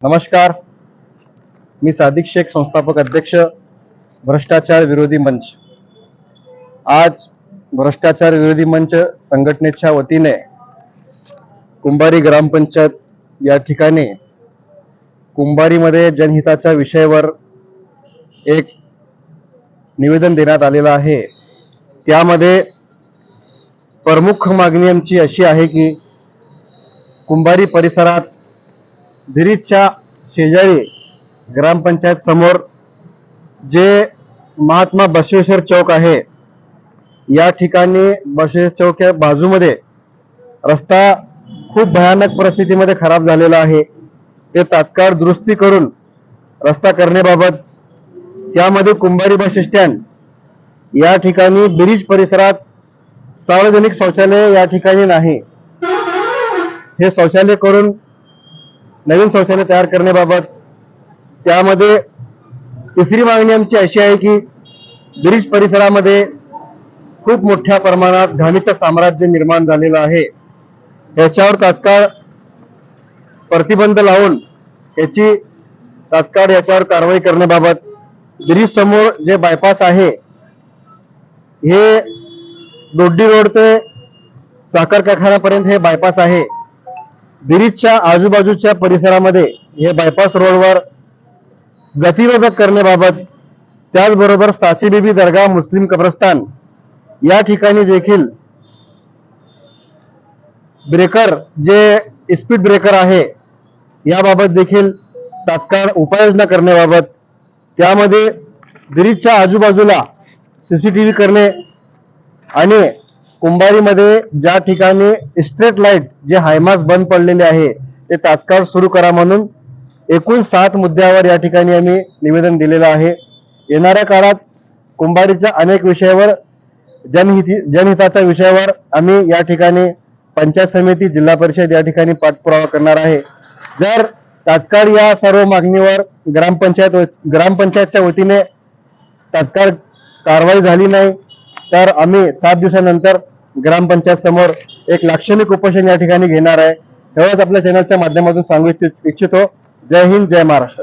नमस्कार, मी सादिक शेख, संस्थापक अध्यक्ष भ्रष्टाचार विरोधी मंच। आज भ्रष्टाचार विरोधी मंच संघटनेच्या वतीने कुंभारी ग्रामपंचायत या ठिकाणी कुंभारीमध्ये जनहिताच्या विषयावर एक निवेदन देण्यात आलेलं आहे। त्यामध्ये प्रमुख मागणी आमची अशी आहे की कुंभारी परिसरात ब्रिजच्या शेजारी ग्रामपंचायत समोर जे महात्मा बसवेश्वर चौक आहे, या ठिकाणी बसवेश्वर चौक बाजूमध्ये रस्ता खूप भयानक परिस्थितीमध्ये खराब झालेला आहे। ते तात्काळ दुरुस्ती करून रस्ता करण्याबाबत, त्यामध्ये कुंभारी बस स्टँड या ठिकाणी ब्रिज परिसरात सार्वजनिक शौचालय या ठिकाणी नाही, हे शौचालय करून नवीन शौचालय तयार करण्याबाबत, त्यामध्ये तिसरी मागणी आमची अशी आहे की ब्रिज परिसरामध्ये खूप मोठ्या प्रमाणात घाणीचं साम्राज्य निर्माण झालेलं आहे। याच्यावर तात्काळ प्रतिबंध लावून याची तात्काळ याच्यावर कारवाई करण्याबाबत, ब्रिज समोर जे बायपास आहे, हे दोड्डी रोड ते साखर कारखान्यापर्यंत हे बायपास आहे। ब्रिजच्या आजूबाजूच्या परिसरामध्ये हे बायपास रोडवर गतिरोधक करण्याबाबत, त्याचबरोबर साची बीबी दर्गा मुस्लिम कब्रस्तान या ठिकाणी देखील ब्रेकर, जे स्पीड ब्रेकर आहे, याबाबत देखील तात्काळ उपाययोजना करण्याबाबत, त्यामध्ये ब्रिजच्या आजूबाजूला सीसीटीव्ही करणे आणि कुंभारीमध्ये ज्या ठिकाणी स्ट्रीट लाईट जे हायमास बंद पडलेले आहे ते तात्काळ सुरू करा म्हणून एकूण 7 मुद्द्यावर या ठिकाणी आम्ही निवेदन दिलेलं आहे। येणाऱ्या काळात कुंभारीच्या अनेक विषयावर, जनहिताच्या विषयावर आम्ही या ठिकाणी पंचायत समिती, जिल्हा परिषद या ठिकाणी पाठपुरावा करणार आहे। जर तात्काळ या सर्व मागणीवर ग्रामपंचायतच्या वतीने तात्काळ कारवाई झाली नाही तर आम्ही 7 दिवसानंतर ग्रामपंचायत समोर एक लाक्षणिक उपोषण या ठिकाणी घेणार आहे। एवढंच आपल्या चॅनलच्या माध्यमातून सांगू इच्छितो। जय हिंद, जय महाराष्ट्र।